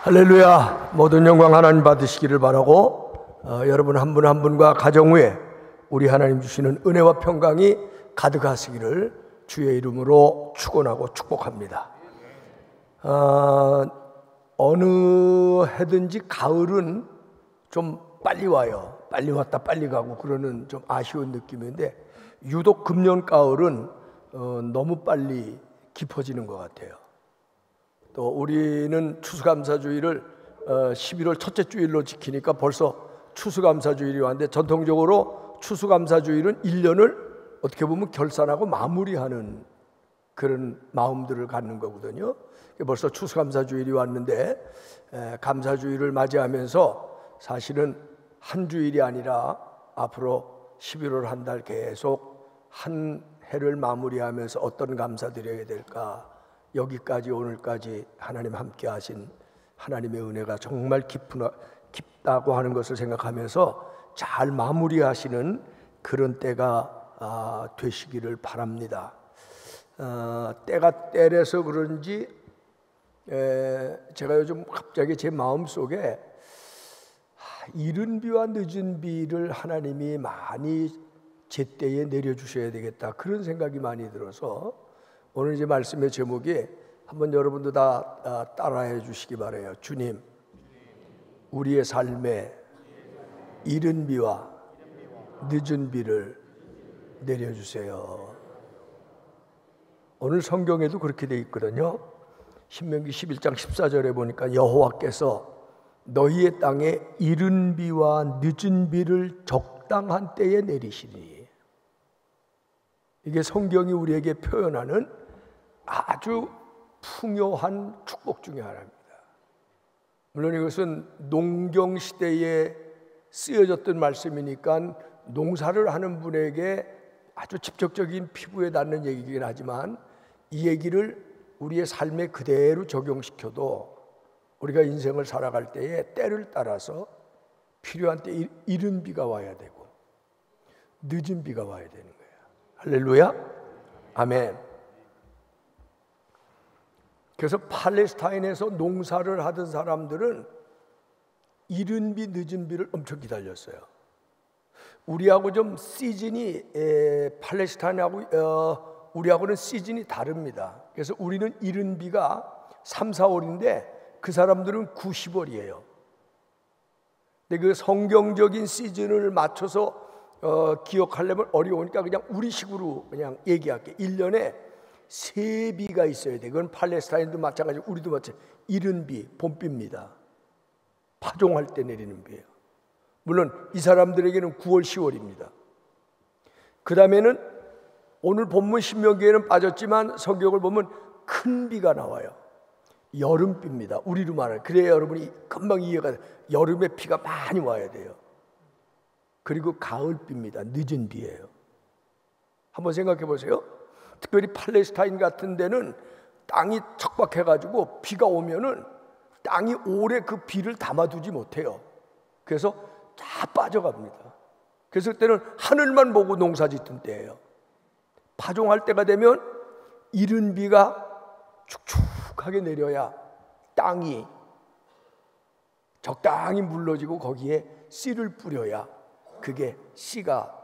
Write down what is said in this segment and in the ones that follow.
할렐루야. 모든 영광 하나님 받으시기를 바라고 여러분 한 분 한 분과 가정 위에 우리 하나님 주시는 은혜와 평강이 가득하시기를 주의 이름으로 축원하고 축복합니다. 어느 해든지 가을은 좀 빨리 와요. 빨리 왔다 빨리 가고 그러는 좀 아쉬운 느낌인데 유독 금년 가을은 너무 빨리 깊어지는 것 같아요. 또 우리는 추수감사주일을 11월 첫째 주일로 지키니까 벌써 추수감사주일이 왔는데, 전통적으로 추수감사주일은 1년을 어떻게 보면 결산하고 마무리하는 그런 마음들을 갖는 거거든요. 벌써 추수감사주일이 왔는데, 감사주일을 맞이하면서 사실은 한 주일이 아니라 앞으로 11월 한 달 계속 한 해를 마무리하면서 어떤 감사 드려야 될까, 여기까지 오늘까지 하나님 함께 하신 하나님의 은혜가 정말 깊다고 하는 것을 생각하면서 잘 마무리하시는 그런 때가 되시기를 바랍니다. 때가 때라서 그런지 제가 요즘 갑자기 제 마음속에 이른 비와 늦은 비를 하나님이 많이 제때에 내려주셔야 되겠다, 그런 생각이 많이 들어서 오늘 이제 말씀의 제목이 한번 여러분도 다 따라해 주시기 바라요. 주님, 우리의 삶에 이른 비와 늦은 비를 내려주세요. 오늘 성경에도 그렇게 돼 있거든요. 신명기 11장 14절에 보니까 여호와께서 너희의 땅에 이른 비와 늦은 비를 적당한 때에 내리시니, 이게 성경이 우리에게 표현하는 아주 풍요한 축복 중에 하나입니다. 물론 이것은 농경 시대에 쓰여졌던 말씀이니까 농사를 하는 분에게 아주 직접적인 피부에 닿는 얘기긴 하지만, 이 얘기를 우리의 삶에 그대로 적용시켜도 우리가 인생을 살아갈 때에 때를 따라서 필요한 때 이른 비가 와야 되고 늦은 비가 와야 되는 거예요. 할렐루야, 아멘. 그래서 팔레스타인에서 농사를 하던 사람들은 이른 비 늦은 비를 엄청 기다렸어요. 우리하고 좀 시즌이 팔레스타인하고 우리하고는 시즌이 다릅니다. 그래서 우리는 이른 비가 3, 4월인데 그 사람들은 9, 10월이에요. 근데 그 성경적인 시즌을 맞춰서 기억하려면 어려우니까 그냥 우리식으로 그냥 얘기할게요. 1년에 3비가 있어야 돼. 그건 팔레스타인도 마찬가지고 우리도 마찬가지고 이른 비, 봄비입니다. 파종할 때 내리는 비예요. 물론 이 사람들에게는 9월, 10월입니다. 그 다음에는 오늘 본문 신명기에는 빠졌지만 성경을 보면 큰 비가 나와요. 여름비입니다. 우리로 말하면. 그래야 여러분이 금방 이해가 돼요. 여름에 비가 많이 와야 돼요. 그리고 가을비입니다. 늦은 비예요. 한번 생각해 보세요. 특별히 팔레스타인 같은 데는 땅이 척박해가지고 비가 오면은 땅이 오래 그 비를 담아두지 못해요. 그래서 다 빠져갑니다. 그래서 그때는 하늘만 보고 농사 짓던 때예요. 파종할 때가 되면 이른 비가 축축하게 내려야 땅이 적당히 물러지고 거기에 씨를 뿌려야 그게 씨가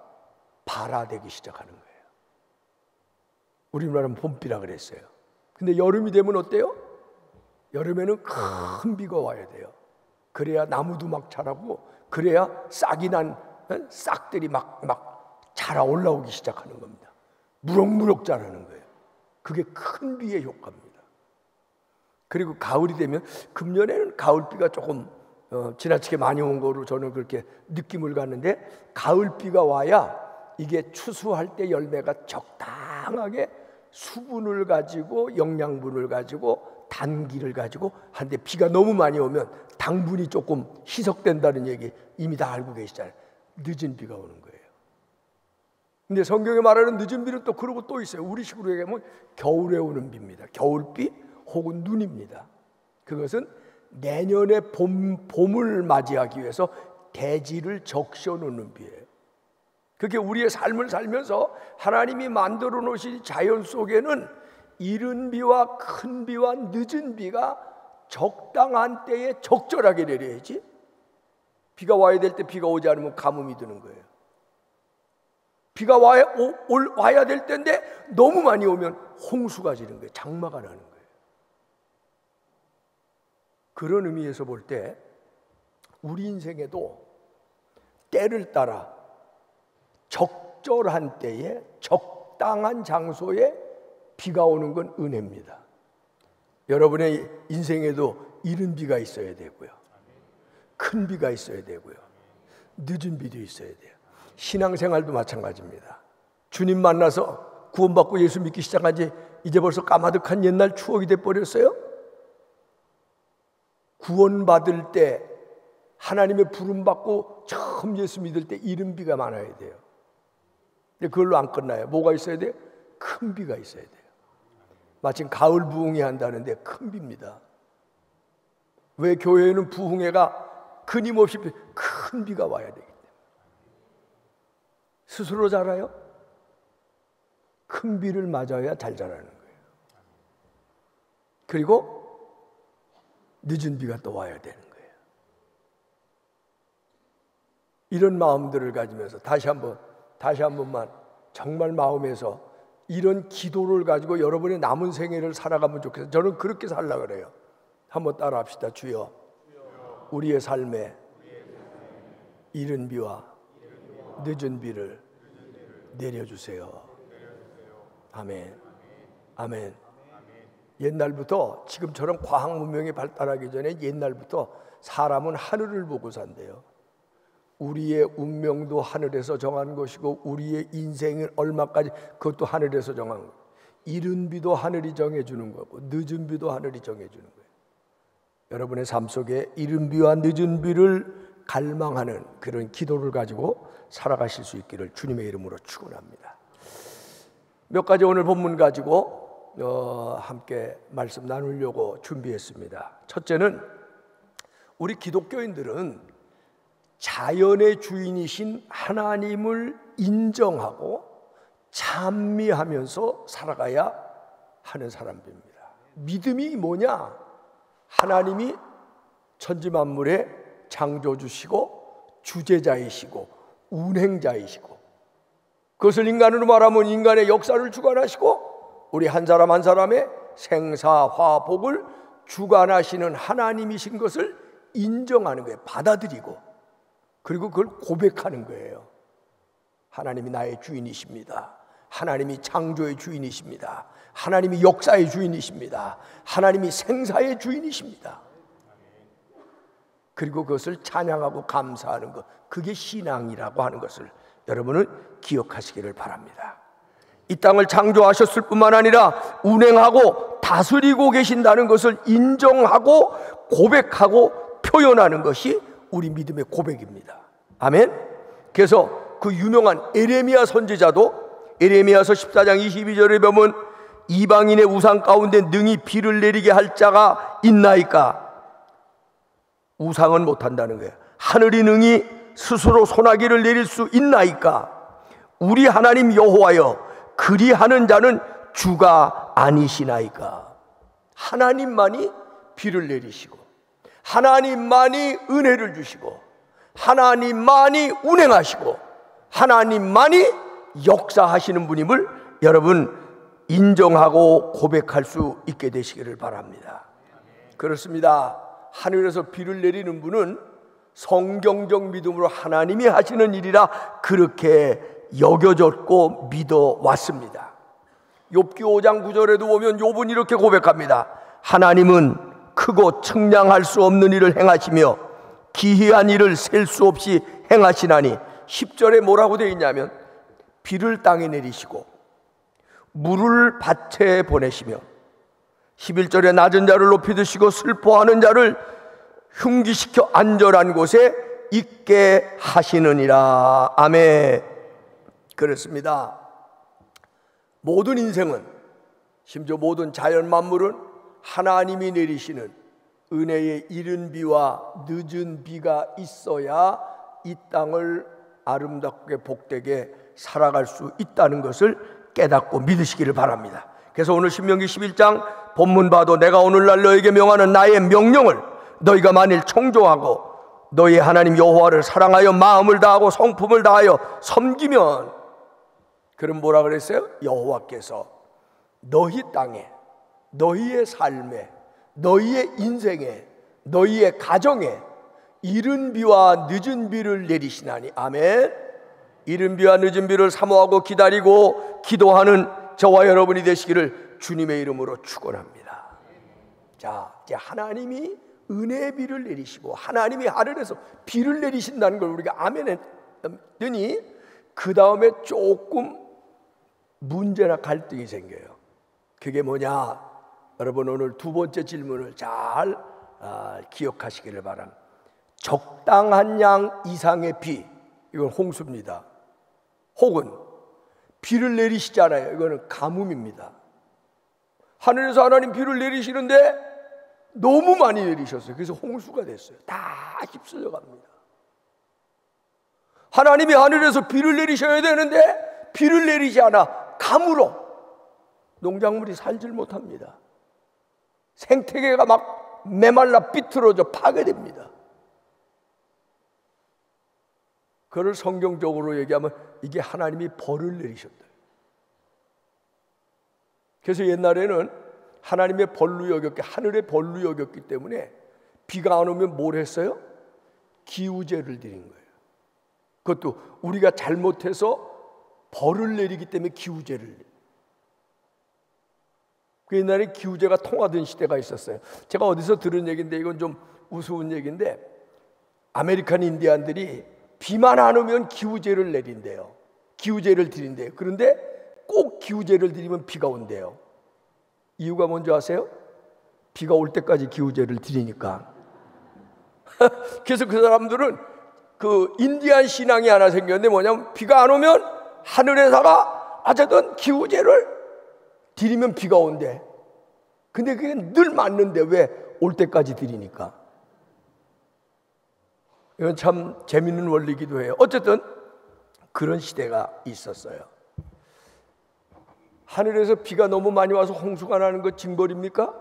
발화되기 시작하는 거예요. 우리나라는 봄비라 그랬어요. 근데 여름이 되면 어때요? 여름에는 큰 비가 와야 돼요. 그래야 나무도 막 자라고, 그래야 싹이 난 싹들이 막 자라 올라오기 시작하는 겁니다. 무럭무럭 자라는 거예요. 그게 큰 비의 효과입니다. 그리고 가을이 되면, 금년에는 가을비가 조금 지나치게 많이 온 거로 저는 그렇게 느낌을 갖는데, 가을비가 와야 이게 추수할 때 열매가 적당하게 수분을 가지고 영양분을 가지고 단기를 가지고 하는데, 비가 너무 많이 오면 당분이 조금 희석된다는 얘기 이미 다 알고 계시잖아요. 늦은 비가 오는 거예요. 근데 성경에 말하는 늦은 비는 또 그러고 또 있어요. 우리식으로 얘기하면 겨울에 오는 비입니다. 겨울비 혹은 눈입니다. 그것은 내년에 봄을 맞이하기 위해서 대지를 적셔 놓는 비예요. 그게 우리의 삶을 살면서 하나님이 만들어 놓으신 자연 속에는 이른 비와 큰 비와 늦은 비가 적당한 때에 적절하게 내려야지. 비가 와야 될 때 비가 오지 않으면 가뭄이 드는 거예요. 비가 와야 될 때인데 너무 많이 오면 홍수가 지는 거예요. 장마가 나는 거예요. 그런 의미에서 볼 때 우리 인생에도 때를 따라 적절한 때에 적당한 장소에 비가 오는 건 은혜입니다. 여러분의 인생에도 이른 비가 있어야 되고요, 큰 비가 있어야 되고요, 늦은 비도 있어야 돼요. 신앙생활도 마찬가지입니다. 주님 만나서 구원받고 예수 믿기 시작한 지 이제 벌써 까마득한 옛날 추억이 돼버렸어요. 구원받을 때, 하나님의 부름받고 처음 예수 믿을 때 이른 비가 많아야 돼요. 근데 그걸로 안 끝나요. 뭐가 있어야 돼요? 큰 비가 있어야 돼요. 마침 가을 부흥회 한다는데 큰 비입니다. 왜 교회에는 부흥회가 끊임없이 큰 비가 와야 되기 때문에. 스스로 자라요? 큰 비를 맞아야 잘 자라는 거예요. 그리고 늦은 비가 또 와야 되는 거예요. 이런 마음들을 가지면서 다시 한 번만 정말 마음에서 이런 기도를 가지고 여러분의 남은 생애를 살아가면 좋겠어요. 저는 그렇게 살려고 그래요. 한번 따라 합시다. 주여, 우리의 삶에 이른 비와 늦은 비를 내려주세요. 아멘. 아멘. 옛날부터, 지금처럼 과학 문명이 발달하기 전에 옛날부터 사람은 하늘을 보고 산대요. 우리의 운명도 하늘에서 정한 것이고 우리의 인생을 얼마까지, 그것도 하늘에서 정한 거예요. 이른 비도 하늘이 정해주는 거고 늦은 비도 하늘이 정해주는 거예요. 여러분의 삶 속에 이른 비와 늦은 비를 갈망하는 그런 기도를 가지고 살아가실 수 있기를 주님의 이름으로 축원합니다. 몇 가지 오늘 본문 가지고 함께 말씀 나누려고 준비했습니다. 첫째는, 우리 기독교인들은 자연의 주인이신 하나님을 인정하고 찬미하면서 살아가야 하는 사람들입니다. 믿음이 뭐냐? 하나님이 천지만물의 창조주시고 주재자이시고 운행자이시고, 그것을 인간으로 말하면 인간의 역사를 주관하시고 우리 한 사람 한 사람의 생사화복을 주관하시는 하나님이신 것을 인정하는 거예요. 받아들이고, 그리고 그걸 고백하는 거예요. 하나님이 나의 주인이십니다. 하나님이 창조의 주인이십니다. 하나님이 역사의 주인이십니다. 하나님이 생사의 주인이십니다. 그리고 그것을 찬양하고 감사하는 것, 그게 신앙이라고 하는 것을 여러분은 기억하시기를 바랍니다. 이 땅을 창조하셨을 뿐만 아니라 운행하고 다스리고 계신다는 것을 인정하고 고백하고 표현하는 것이 우리 믿음의 고백입니다. 아멘. 그래서 그 유명한 에레미야 선지자도 에레미야서 14장 22절에 보면 이방인의 우상 가운데 능히 비를 내리게 할 자가 있나이까? 우상은 못한다는 거예요. 하늘이 능히 스스로 소나기를 내릴 수 있나이까? 우리 하나님 여호와여, 그리하는 자는 주가 아니시나이까? 하나님만이 비를 내리시고, 하나님만이 은혜를 주시고, 하나님만이 운행하시고, 하나님만이 역사하시는 분임을 여러분 인정하고 고백할 수 있게 되시기를 바랍니다. 그렇습니다. 하늘에서 비를 내리는 분은 성경적 믿음으로 하나님이 하시는 일이라 그렇게 여겨졌고 믿어왔습니다. 욥기 5장 9절에도 보면 욥은 이렇게 고백합니다. 하나님은 크고 측량할 수 없는 일을 행하시며 기이한 일을 셀 수 없이 행하시나니, 10절에 뭐라고 되어 있냐면 비를 땅에 내리시고 물을 밭에 보내시며, 11절에 낮은 자를 높이 드시고 슬퍼하는 자를 흉기시켜 안전한 곳에 있게 하시느니라. 아멘. 그렇습니다. 모든 인생은, 심지어 모든 자연 만물은 하나님이 내리시는 은혜의 이른 비와 늦은 비가 있어야 이 땅을 아름답게 복되게 살아갈 수 있다는 것을 깨닫고 믿으시기를 바랍니다. 그래서 오늘 신명기 11장 본문 봐도 내가 오늘날 너에게 명하는 나의 명령을 너희가 만일 청종하고 너희 하나님 여호와를 사랑하여 마음을 다하고 성품을 다하여 섬기면, 그럼 뭐라 그랬어요? 여호와께서 너희 땅에, 너희의 삶에, 너희의 인생에, 너희의 가정에 이른 비와 늦은 비를 내리시나니. 아멘. 이른 비와 늦은 비를 사모하고 기다리고 기도하는 저와 여러분이 되시기를 주님의 이름으로 축원합니다. 자, 이제 하나님이 은혜의 비를 내리시고 하나님이 하늘에서 비를 내리신다는 걸 우리가 아멘 했더니, 그 다음에 조금 문제나 갈등이 생겨요. 그게 뭐냐? 여러분, 오늘 두 번째 질문을 잘 기억하시기를 바랍니다. 적당한 양 이상의 비, 이건 홍수입니다. 혹은 비를 내리시잖아요. 이거는 가뭄입니다. 하늘에서 하나님 비를 내리시는데 너무 많이 내리셨어요. 그래서 홍수가 됐어요. 다 휩쓸려 갑니다. 하나님이 하늘에서 비를 내리셔야 되는데 비를 내리지 않아 가물어 농작물이 살질 못합니다. 생태계가 막 메말라 삐뚤어져 파괴됩니다. 그걸 성경적으로 얘기하면 이게 하나님이 벌을 내리셨다. 그래서 옛날에는 하나님의 벌로 여겼기, 하늘의 벌로 여겼기 때문에 비가 안 오면 뭘 했어요? 기우제를 드린 거예요. 그것도 우리가 잘못해서 벌을 내리기 때문에 기우제를. 그 옛날에 기우제가 통하던 시대가 있었어요. 제가 어디서 들은 얘기인데 이건 좀 우스운 얘기인데, 아메리칸 인디안들이 비만 안 오면 기우제를 내린대요. 기우제를 드린대요. 그런데 꼭 기우제를 드리면 비가 온대요. 이유가 뭔지 아세요? 비가 올 때까지 기우제를 드리니까. 그래서 그 사람들은 그 인디안 신앙이 하나 생겼는데, 뭐냐면 비가 안 오면 하늘에다가 어쨌든 기우제를 드리면 비가 온대. 근데 그게 늘 맞는데 왜 올 때까지 드리니까. 이건 참 재밌는 원리이기도 해요. 어쨌든 그런 시대가 있었어요. 하늘에서 비가 너무 많이 와서 홍수가 나는 거 징벌입니까?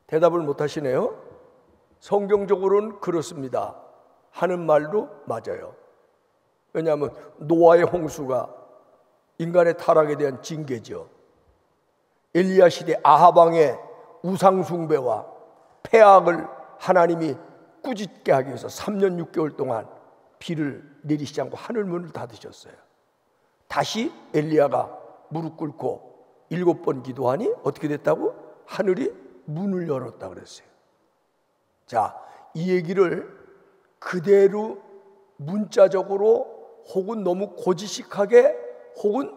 대답을 못 하시네요. 성경적으로는 그렇습니다 하는 말도 맞아요. 왜냐하면 노아의 홍수가 인간의 타락에 대한 징계죠. 엘리야 시대 아합 왕의 우상 숭배와 폐악을 하나님이 꾸짖게 하기 위해서 3년 6개월 동안 비를 내리시지 않고 하늘 문을 닫으셨어요. 다시 엘리야가 무릎 꿇고 7번 기도하니 어떻게 됐다고? 하늘이 문을 열었다 그랬어요. 자, 이 얘기를 그대로 문자적으로 혹은 너무 고지식하게 혹은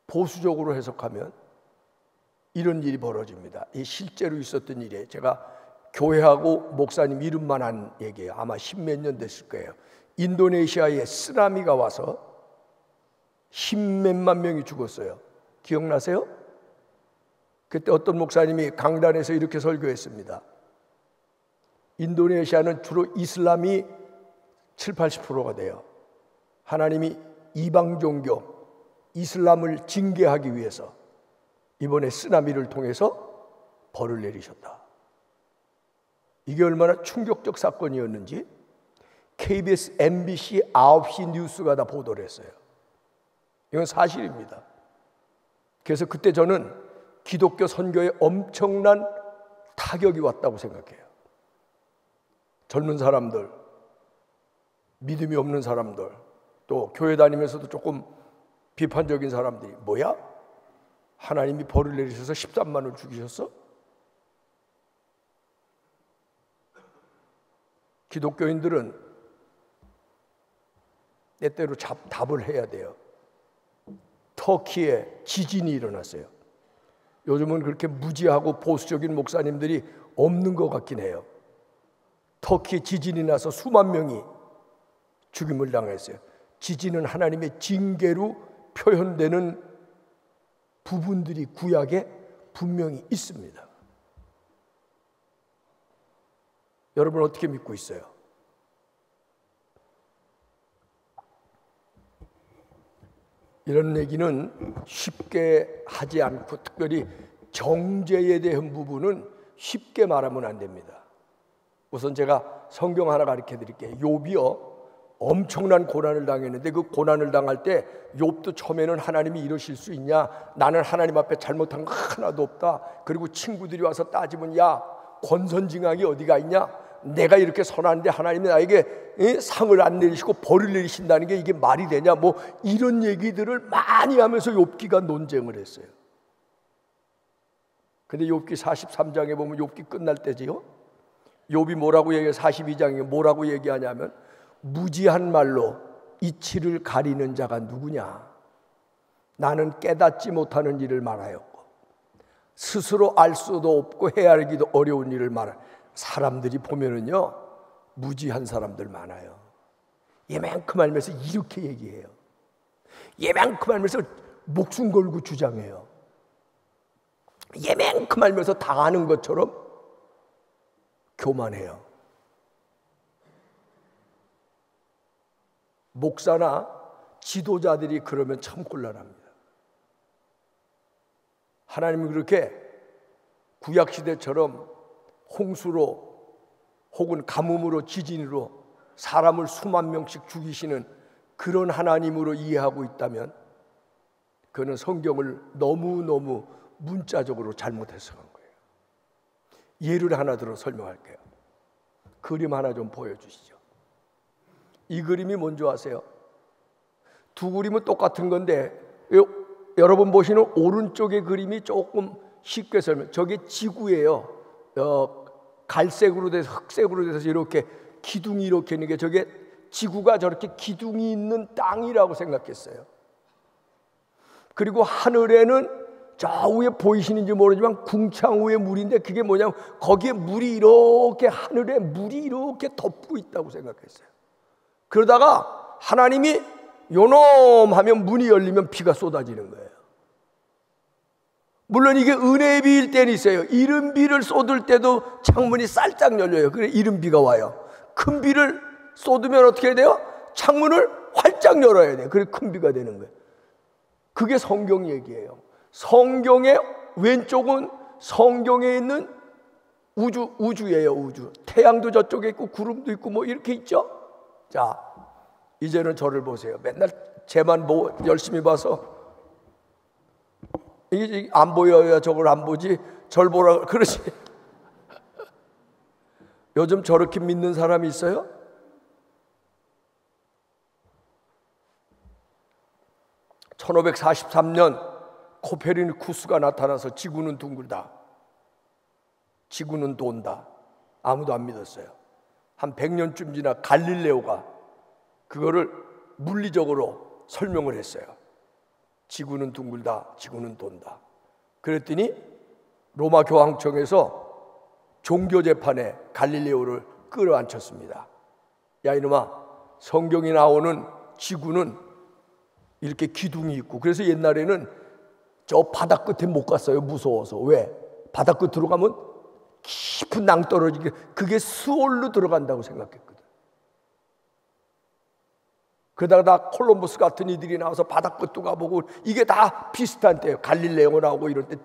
보수적으로 해석하면 이런 일이 벌어집니다. 이 실제로 있었던 일이에요. 제가 교회하고 목사님 이름만 한 얘기예요. 아마 10몇 년 됐을 거예요. 인도네시아에 쓰나미가 와서 10몇만 명이 죽었어요. 기억나세요? 그때 어떤 목사님이 강단에서 이렇게 설교했습니다. 인도네시아는 주로 이슬람이 70~80%가 돼요. 하나님이 이방 종교 이슬람을 징계하기 위해서 이번에 쓰나미를 통해서 벌을 내리셨다. 이게 얼마나 충격적 사건이었는지 KBS, MBC 9시 뉴스가 다 보도를 했어요. 이건 사실입니다. 그래서 그때 저는 기독교 선교에 엄청난 타격이 왔다고 생각해요. 젊은 사람들, 믿음이 없는 사람들, 또 교회 다니면서도 조금 비판적인 사람들이 뭐야? 하나님이 벌을 내리셔서 13만을 죽이셨어? 기독교인들은 때때로 답을 해야 돼요. 터키에 지진이 일어났어요. 요즘은 그렇게 무지하고 보수적인 목사님들이 없는 것 같긴 해요. 터키에 지진이 나서 수만 명이 죽임을 당했어요. 지진은 하나님의 징계로 표현되는 부분들이 구약에 분명히 있습니다. 여러분 어떻게 믿고 있어요? 이런 얘기는 쉽게 하지 않고 특별히 정죄에 대한 부분은 쉽게 말하면 안 됩니다. 우선 제가 성경 하나 가르쳐 드릴게요. 욥이요, 엄청난 고난을 당했는데 그 고난을 당할 때 욥도 처음에는 하나님이 이러실 수 있냐, 나는 하나님 앞에 잘못한 거 하나도 없다. 그리고 친구들이 와서 따지면 야, 권선징악이 어디가 있냐, 내가 이렇게 선한데 하나님이 나에게 상을 안 내리시고 벌을 내리신다는 게 이게 말이 되냐, 뭐 이런 얘기들을 많이 하면서 욥기가 논쟁을 했어요. 근데 욥기 43장에 보면 욥기 끝날 때지요, 욥이 뭐라고 얘기해? 42장에 뭐라고 얘기하냐면 무지한 말로 이치를 가리는 자가 누구냐, 나는 깨닫지 못하는 일을 말하였고 스스로 알 수도 없고 헤아리기도 어려운 일을 말하. 사람들이 보면은요, 무지한 사람들 많아요. 얘만큼 알면서 이렇게 얘기해요. 얘만큼 알면서 목숨 걸고 주장해요. 얘만큼 알면서 다 아는 것처럼 교만해요. 목사나 지도자들이 그러면 참 곤란합니다. 하나님이 그렇게 구약시대처럼 홍수로 혹은 가뭄으로 지진으로 사람을 수만 명씩 죽이시는 그런 하나님으로 이해하고 있다면 그는 성경을 너무너무 문자적으로 잘못 해석한 거예요. 예를 하나 들어 설명할게요. 그림 하나 좀 보여주시죠. 이 그림이 뭔지 아세요? 두 그림은 똑같은 건데 여러분 보시는 오른쪽의 그림이 조금 쉽게 설명, 저게 지구예요. 갈색으로 돼서 흑색으로 돼서 이렇게 기둥이 이렇게 있는 게, 저게 지구가 저렇게 기둥이 있는 땅이라고 생각했어요. 그리고 하늘에는 저 위에 보이시는지 모르지만 궁창 위에 물인데 그게 뭐냐면 거기에 물이 이렇게, 하늘에 물이 이렇게 덮고 있다고 생각했어요. 그러다가 하나님이 요놈 하면 문이 열리면 비가 쏟아지는 거예요. 물론 이게 은혜의 비일 때는 있어요. 이른 비를 쏟을 때도 창문이 살짝 열려요. 그래 이른 비가 와요. 큰 비를 쏟으면 어떻게 해야 돼요? 창문을 활짝 열어야 돼요. 그래 큰 비가 되는 거예요. 그게 성경 얘기예요. 성경의 왼쪽은 성경에 있는 우주예요. 우주. 태양도 저쪽에 있고 구름도 있고 뭐 이렇게 있죠. 자, 이제는 저를 보세요. 맨날 쟤만 열심히 봐서 이게 안 보여야 저걸 안 보지, 절 보라 그러지. 요즘 저렇게 믿는 사람이 있어요? (1543년) 코페르니쿠스가 나타나서 지구는 둥글다, 지구는 돈다. 아무도 안 믿었어요. 한 100년쯤 지나 갈릴레오가 그거를 물리적으로 설명을 했어요. 지구는 둥글다, 지구는 돈다. 그랬더니 로마 교황청에서 종교재판에 갈릴레오를 끌어안혔습니다. 야 이놈아, 성경이 나오는 지구는 이렇게 기둥이 있고, 그래서 옛날에는 저 바다 끝에 못 갔어요. 무서워서. 왜? 바다 끝으로 가면 깊은 낭떠러지게, 그게 수올로 들어간다고 생각했거든. 그러다가 다 콜럼버스 같은 이들이 나와서 바다 끝도 가보고, 이게 다 비슷한 때예요. 갈릴레오 나오고 이럴 때.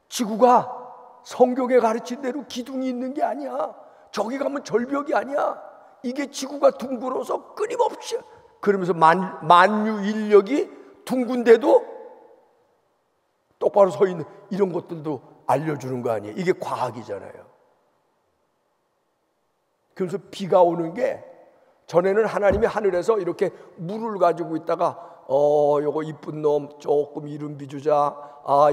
지구가 성경에 가르친 대로 기둥이 있는 게 아니야. 저기 가면 절벽이 아니야. 이게 지구가 둥글어서 끊임없이, 그러면서 만유 인력이 둥근데도 똑바로 서 있는 이런 것들도 알려주는 거 아니에요. 이게 과학이잖아요. 그래서 비가 오는 게, 전에는 하나님이 하늘에서 이렇게 물을 가지고 있다가 요거 이쁜 놈 조금 이른 비 주자,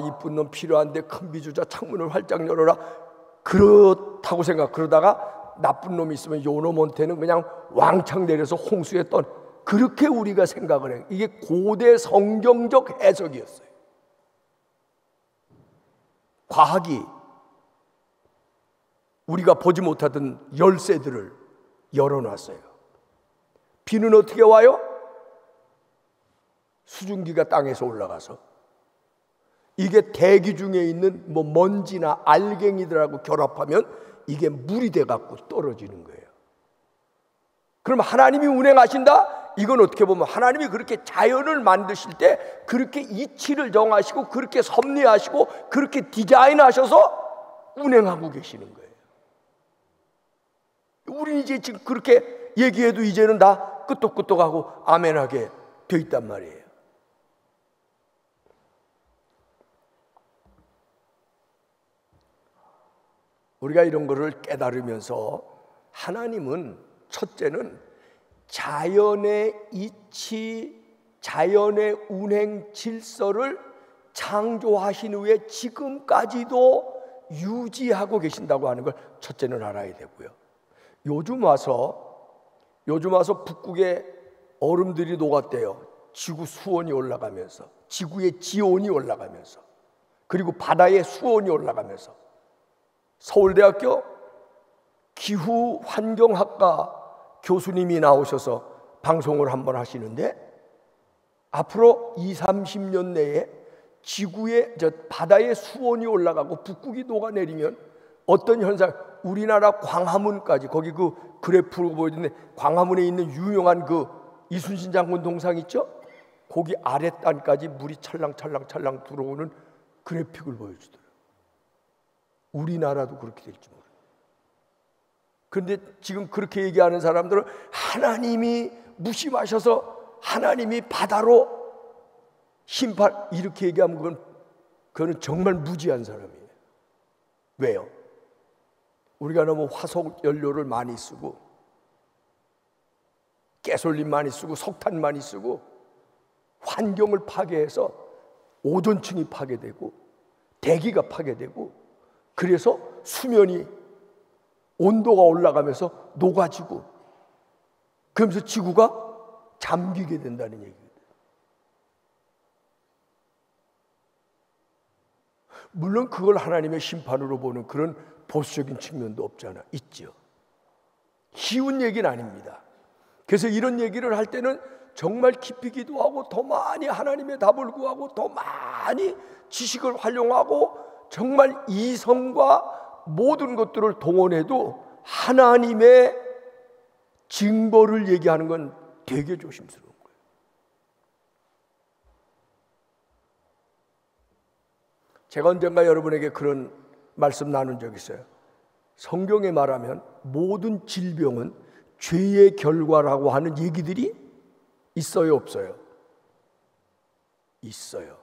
이쁜 놈 필요한데 큰 비 주자, 창문을 활짝 열어라, 그렇다고 그러다가 나쁜 놈이 있으면 요 놈한테는 그냥 왕창 내려서 홍수에 그렇게 우리가 생각을 해요. 이게 고대 성경적 해석이었어요. 과학이 우리가 보지 못하던 열쇠들을 열어놨어요. 비는 어떻게 와요? 수증기가 땅에서 올라가서 이게 대기 중에 있는 뭐 먼지나 알갱이들하고 결합하면 이게 물이 돼갖고 떨어지는 거예요. 그럼 하나님이 운행하신다? 이건 어떻게 보면 하나님이 그렇게 자연을 만드실 때 그렇게 이치를 정하시고 그렇게 섭리하시고 그렇게 디자인하셔서 운행하고 계시는 거예요. 우리는 이제 지금 그렇게 얘기해도 이제는 다 끄떡끄떡하고 아멘하게 돼 있단 말이에요. 우리가 이런 거를 깨달으면서 하나님은 첫째는 자연의 이치, 자연의 운행 질서를 창조하신 후에 지금까지도 유지하고 계신다고 하는 걸 첫째는 알아야 되고요. 요즘 와서 북극에 얼음들이 녹았대요. 지구 수온이 올라가면서, 지구의 지온이 올라가면서, 그리고 바다의 수온이 올라가면서. 서울대학교 기후환경학과 교수님이 나오셔서 방송을 한번 하시는데, 앞으로 20-30년 내에 지구의 바다의 수온이 올라가고 북극이 녹아내리면 어떤 현상, 우리나라 광화문까지, 거기 그 그래프로 보여주는데 광화문에 있는 유명한 그 이순신 장군 동상 있죠? 거기 아랫단까지 물이 찰랑찰랑 들어오는 그래픽을 보여주더라고요. 우리나라도 그렇게 될지 모르겠어요. 그런데 지금 그렇게 얘기하는 사람들은 하나님이 무심하셔서 하나님이 바다로 심판, 이렇게 얘기하면 그거는 정말 무지한 사람이에요. 왜요? 우리가 너무 화석 연료를 많이 쓰고 가솔린 많이 쓰고 석탄 많이 쓰고 환경을 파괴해서 오존층이 파괴되고 대기가 파괴되고, 그래서 수면이 온도가 올라가면서 녹아지고, 그러면서 지구가 잠기게 된다는 얘기거든요. 물론 그걸 하나님의 심판으로 보는 그런 보수적인 측면도 없잖아, 있죠. 쉬운 얘기는 아닙니다. 그래서 이런 얘기를 할 때는 정말 깊이 기도하고 더 많이 하나님의 답을 구하고 더 많이 지식을 활용하고 정말 이성과 모든 것들을 동원해도 하나님의 징벌을 얘기하는 건 되게 조심스러운 거예요. 제가 언젠가 여러분에게 그런 말씀 나눈 적이 있어요. 성경에 말하면 모든 질병은 죄의 결과라고 하는 얘기들이 있어요, 없어요? 있어요.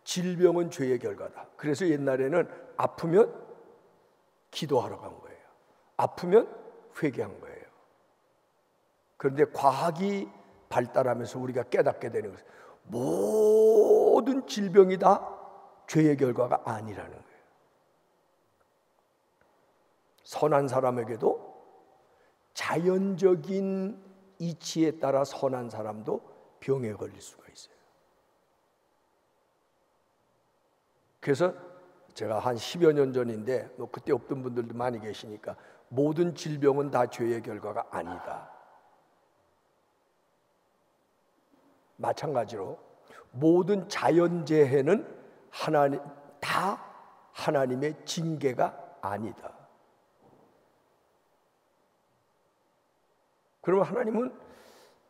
질병은 죄의 결과다. 그래서 옛날에는 아프면 기도하러 간 거예요. 아프면 회개한 거예요. 그런데 과학이 발달하면서 우리가 깨닫게 되는 것은 모든 질병이 다 죄의 결과가 아니라는 거예요. 선한 사람에게도 자연적인 이치에 따라 선한 사람도 병에 걸릴 수가 있어요. 그래서 제가 한 10여 년 전인데 그때 없던 분들도 많이 계시니까, 모든 질병은 다 죄의 결과가 아니다. 마찬가지로 모든 자연재해는 다 하나님의 징계가 아니다. 그러면 하나님은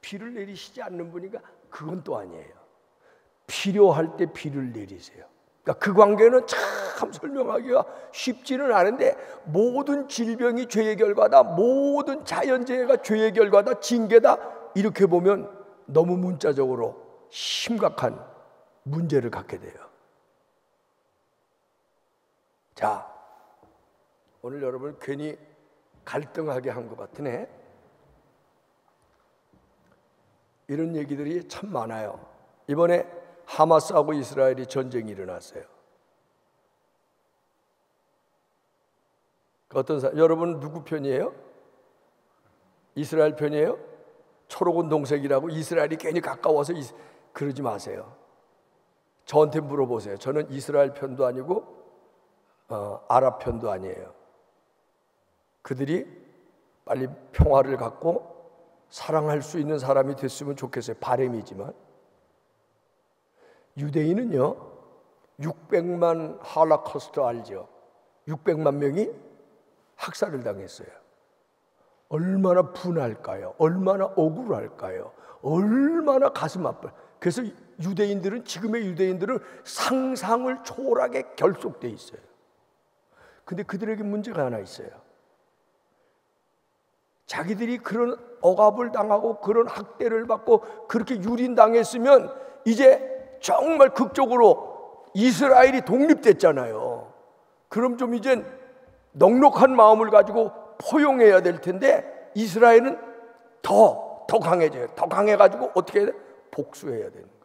비를 내리시지 않는 분이니까 그건 또 아니에요. 필요할 때 비를 내리세요. 그러니까 그 관계는 참 설명하기가 쉽지는 않은데, 모든 질병이 죄의 결과다, 모든 자연재해가 죄의 결과다, 징계다, 이렇게 보면 너무 문자적으로 심각한 문제를 갖게 돼요. 자, 오늘 여러분 괜히 갈등하게 한 것 같으네. 이런 얘기들이 참 많아요. 이번에 하마스하고 이스라엘이 전쟁이 일어났어요. 어떤 사람, 여러분 누구 편이에요? 이스라엘 편이에요? 초록은 동색이라고 이스라엘이 괜히 가까워서 그러지 마세요. 저한테 물어보세요. 저는 이스라엘 편도 아니고 아랍 편도 아니에요. 그들이 빨리 평화를 갖고 사랑할 수 있는 사람이 됐으면 좋겠어요. 바람이지만. 유대인은요 600만 할라코스트 알죠? 600만 명이 학살을 당했어요. 얼마나 분할까요? 얼마나 억울할까요? 얼마나 가슴 아파요. 그래서 유대인들은, 지금의 유대인들은 상상을 초월하게 결속돼 있어요. 근데 그들에게 문제가 하나 있어요. 자기들이 그런 억압을 당하고 그런 학대를 받고 그렇게 유린당했으면 이제 정말 극적으로 이스라엘이 독립됐잖아요. 그럼 좀 이젠 넉넉한 마음을 가지고 포용해야 될 텐데 이스라엘은 더 강해져요. 더 강해가지고 어떻게 해야 돼? 복수해야 되는 거예요.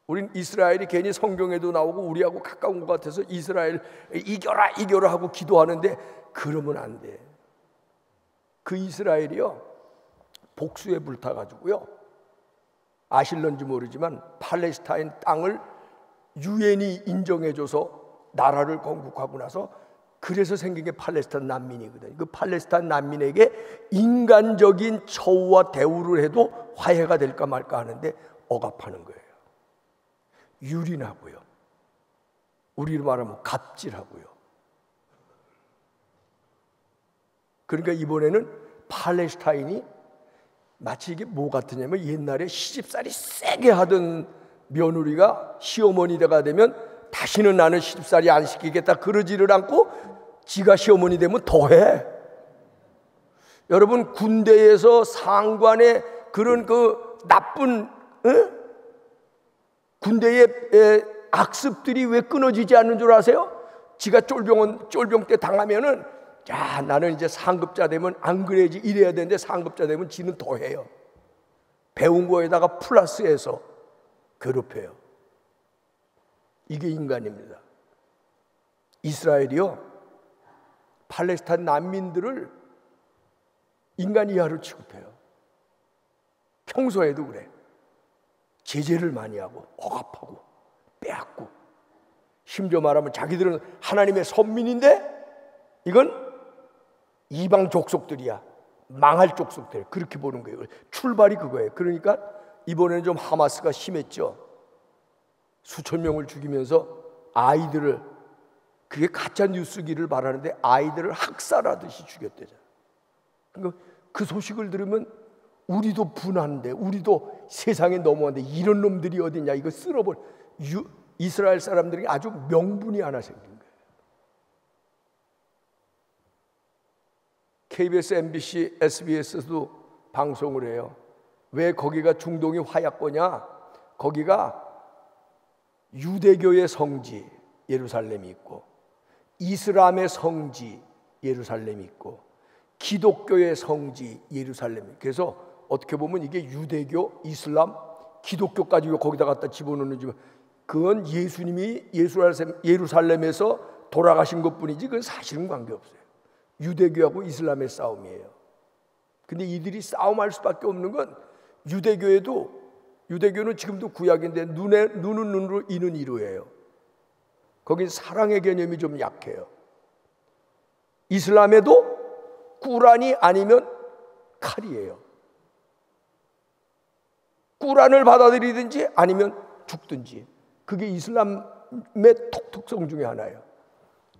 우린 이스라엘이 괜히 성경에도 나오고 우리하고 가까운 것 같아서 이스라엘 이겨라 하고 기도하는데 그러면 안 돼. 그 이스라엘이요, 복수에 불타가지고요, 아실런지 모르지만 팔레스타인 땅을 유엔이 인정해줘서 나라를 건국하고 나서 그래서 생긴 게 팔레스타인 난민이거든요. 그 팔레스타인 난민에게 인간적인 처우와 대우를 해도 화해가 될까 말까 하는데 억압하는 거예요. 유린하고요. 우리로 말하면 갑질하고요. 그러니까 이번에는 팔레스타인이 마치 이게 뭐 같으냐면 옛날에 시집살이 세게 하던 며느리가 시어머니가 되면 다시는 나는 시집살이 안 시키겠다 그러지를 않고 지가 시어머니 되면 더해. 여러분, 군대에서 상관의 그런 그 나쁜 군대의 악습들이 왜 끊어지지 않는 줄 아세요? 지가 쫄병 때 당하면은, 야, 나는 이제 상급자 되면 안 그래야지 이래야 되는데 상급자 되면 지는 더 해요. 배운 거에다가 플러스해서 괴롭혀요. 이게 인간입니다. 이스라엘이요, 팔레스타인 난민들을 인간 이하로 취급해요. 평소에도 그래. 제재를 많이 하고 억압하고 빼앗고, 심지어 말하면 자기들은 하나님의 선민인데 이건 이방 족속들이야, 망할 족속들, 그렇게 보는 거예요. 출발이 그거예요. 그러니까 이번에는 좀 하마스가 심했죠. 수천 명을 죽이면서 아이들을, 그게 가짜 뉴스기를 말하는데 아이들을 학살하듯이 죽였대잖아요. 그러니까 그 소식을 들으면 우리도 분한데, 우리도 세상에 넘어왔는데 이런 놈들이 어디냐, 이거 쓸어버려. 이스라엘 사람들이 아주 명분이 하나 생긴 거예요. KBS, MBC, SBS도 방송을 해요. 왜 거기가 중동이 화약고냐? 거기가 유대교의 성지 예루살렘이 있고, 이슬람의 성지 예루살렘이 있고, 기독교의 성지 예루살렘. 그래서 어떻게 보면 이게 유대교, 이슬람, 기독교까지 거기다 갖다 집어넣는, 그건 예수님이 예루살렘에서 돌아가신 것뿐이지 그건 사실은 관계없어요. 유대교하고 이슬람의 싸움이에요. 근데 이들이 싸움할 수밖에 없는 건, 유대교는 지금도 구약인데 눈은 눈으로 이는 이로예요. 거긴 사랑의 개념이 좀 약해요. 이슬람에도 꾸란이 아니면 칼이에요. 꾸란을 받아들이든지 아니면 죽든지. 그게 이슬람의 특성 중에 하나예요.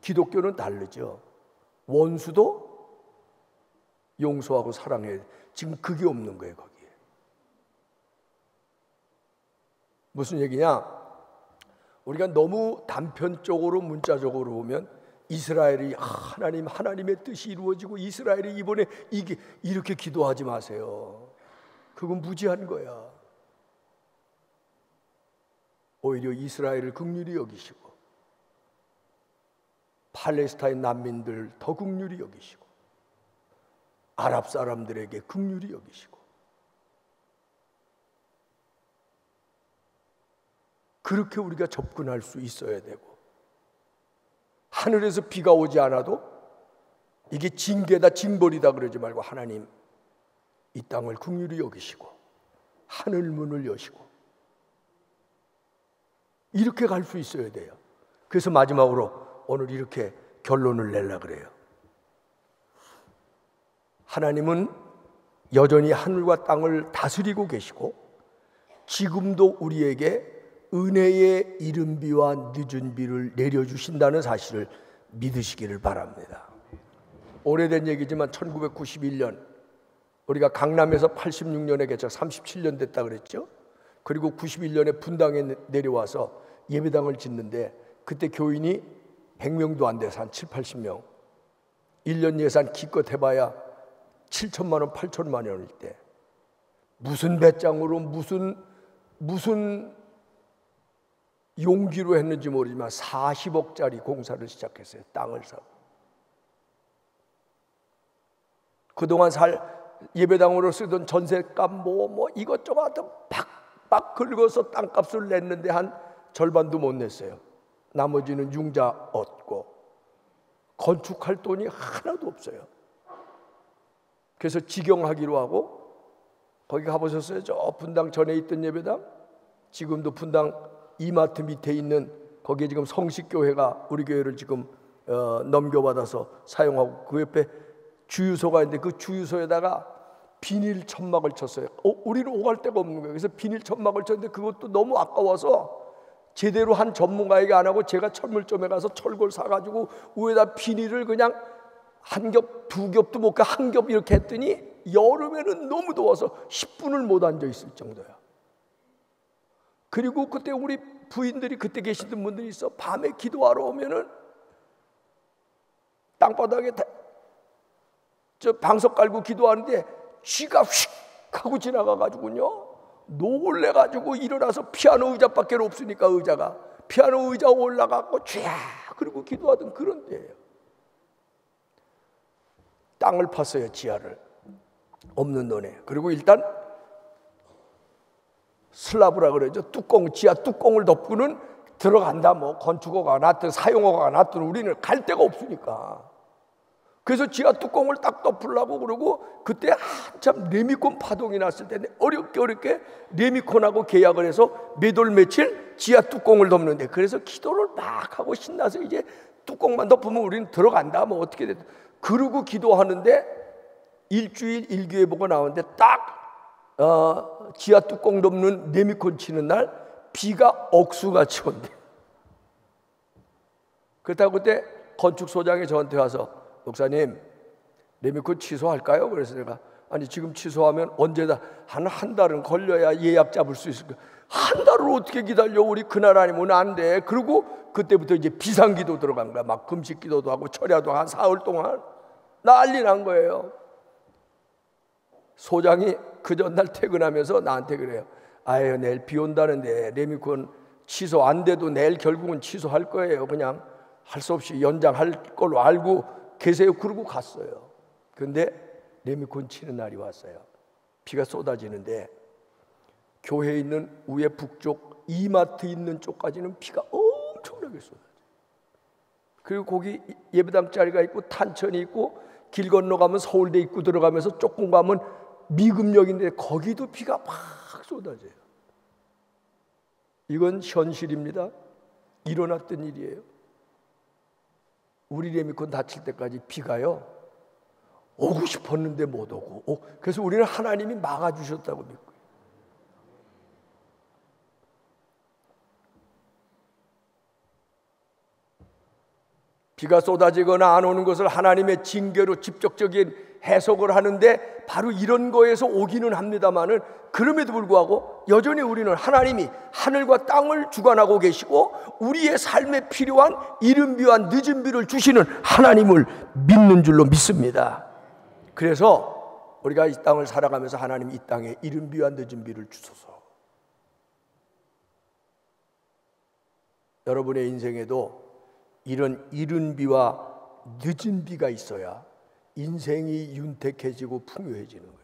기독교는 다르죠. 원수도 용서하고 사랑해야 돼. 지금 그게 없는 거예요, 거기에. 무슨 얘기냐? 우리가 너무 단편적으로, 문자적으로 보면 이스라엘이 하나님의 뜻이 이루어지고 이스라엘이 이번에 이렇게 기도하지 마세요. 그건 무지한 거야. 오히려 이스라엘을 긍휼히 여기시고 팔레스타인 난민들 더 긍휼히 여기시고 아랍 사람들에게 긍휼히 여기시고, 그렇게 우리가 접근할 수 있어야 되고, 하늘에서 비가 오지 않아도 이게 징계다, 징벌이다 그러지 말고 하나님 이 땅을 긍휼히 여기시고 하늘 문을 여시고, 이렇게 갈 수 있어야 돼요. 그래서 마지막으로 오늘 이렇게 결론을 내려고 그래요. 하나님은 여전히 하늘과 땅을 다스리고 계시고 지금도 우리에게 은혜의 이른비와 늦은비를 내려주신다는 사실을 믿으시기를 바랍니다. 오래된 얘기지만 1991년 우리가 강남에서 86년에 개척 37년 됐다 그랬죠. 그리고 91년에 분당에 내려와서 예배당을 짓는데 그때 교인이 100명도 안 돼서 한 7, 80명. 1년 예산 기껏 해봐야 7천만 원, 8천만 원일 때 무슨 배짱으로 무슨 용기로 했는지 모르지만 40억짜리 공사를 시작했어요. 땅을 사고. 그동안 예배당으로 쓰던 전세값 뭐 이것저것 팍팍 긁어서 땅값을 냈는데 한 절반도 못 냈어요. 나머지는 융자 얻고 건축할 돈이 하나도 없어요. 그래서 직영하기로 하고 거기 가보셨어요? 저 분당 전에 있던 예배당, 지금도 분당 이마트 밑에 있는 거기에 지금 성식교회가 우리 교회를 지금 넘겨받아서 사용하고 그 옆에 주유소가 있는데 그 주유소에다가 비닐 천막을 쳤어요. 우리는 오갈 데가 없는 거예요. 그래서 비닐 천막을 쳤는데 그것도 너무 아까워서 제대로 한 전문가에게 안 하고 제가 철물점에 가서 철골 사가지고 위에다 비닐을 그냥 한 겹, 두 겹도 못 가 한 겹 이렇게 했더니 여름에는 너무 더워서 10분을 못 앉아 있을 정도야. 그리고 그때 우리 부인들이 그때 계시던 분들이 있어. 밤에 기도하러 오면은 땅바닥에 저 방석 깔고 기도하는데 쥐가 휙 하고 지나가가지고요 놀래가지고 일어나서 피아노 의자밖에 없으니까 의자가 피아노 의자 올라가고 쥐야 그리고 기도하던 그런 때예요. 땅을 팠어요. 지하를 없는 돈에. 그리고 일단 슬라브라 그러죠. 뚜껑, 지하 뚜껑을 덮고는 들어간다. 뭐 건축허가 났든 사용허가 났든 우리는 갈 데가 없으니까. 그래서 지하 뚜껑을 딱 덮으려고 그러고 그때 한참 레미콘 파동이 났을 때 어렵게 레미콘하고 계약을 해서 몇 월 며칠 지하 뚜껑을 덮는데 그래서 기도를 막 하고 신나서 이제 뚜껑만 덮으면 우리는 들어간다. 뭐 어떻게 됐든 그러고 기도하는데 일주일 일교회 보고 나오는데 딱 지하 뚜껑 덮는 레미콘 치는 날 비가 억수같이 온대. 그렇다고 그때 건축소장이 저한테 와서 목사님 레미콘 취소할까요? 그래서 내가 아니 지금 취소하면 언제다 한 달은 걸려야 예약 잡을 수 있을 거야. 한 달을 어떻게 기다려? 우리 그날 아니면 안 돼. 그리고 그때부터 이제 비상기도 들어간 거야. 막 금식기도도 하고 철야도 한 사흘 동안 난리 난 거예요. 소장이 그 전날 퇴근하면서 나한테 그래요. 아유 내일 비 온다는데 레미콘 취소 안 돼도 내일 결국은 취소할 거예요. 그냥 할 수 없이 연장할 걸로 알고 계세요. 그러고 갔어요. 그런데 레미콘 치는 날이 왔어요. 비가 쏟아지는데 교회 있는 위에 북쪽 이마트 있는 쪽까지는 비가 엄청나게 쏟아져요. 그리고 거기 예배당 자리가 있고 탄천이 있고 길 건너가면 서울대 입구 들어가면서 조금 가면 미금역인데 거기도 비가 막 쏟아져요. 이건 현실입니다. 일어났던 일이에요. 우리 레미콘 닫힐 때까지 비가요 오고 싶었는데 못 오고 그래서 우리는 하나님이 막아주셨다고 믿고 비가 쏟아지거나 안 오는 것을 하나님의 징계로 직접적인 해석을 하는데 바로 이런 거에서 오기는 합니다만은 그럼에도 불구하고 여전히 우리는 하나님이 하늘과 땅을 주관하고 계시고 우리의 삶에 필요한 이른 비와 늦은 비를 주시는 하나님을 믿는 줄로 믿습니다. 그래서 우리가 이 땅을 살아가면서 하나님 이 땅에 이른 비와 늦은 비를 주소서. 여러분의 인생에도 이런 이른 비와 늦은 비가 있어야 인생이 윤택해지고 풍요해지는 거예요.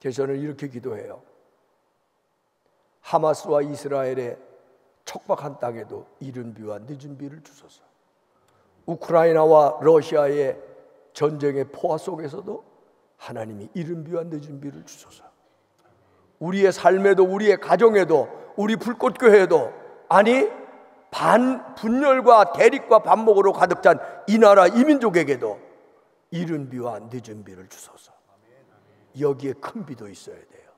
그래서 저는 이렇게 기도해요. 하마스와 이스라엘의 척박한 땅에도 이른 비와 늦은 비를 주소서. 우크라이나와 러시아의 전쟁의 포화 속에서도 하나님이 이른 비와 늦은 비를 주소서. 우리의 삶에도 우리의 가정에도 우리 불꽃교회에도 아니 분열과 대립과 반목으로 가득 찬 이 나라 이 민족에게도 이른 비와 늦은 비를 주소서. 여기에 큰 비도 있어야 돼요.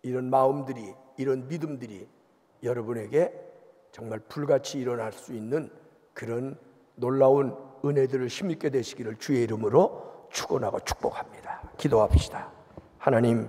이런 마음들이 이런 믿음들이 여러분에게 정말 불같이 일어날 수 있는 그런 놀라운 은혜들을 힘있게 되시기를 주의 이름으로 축원하고 축복합니다. 기도합시다. 하나님,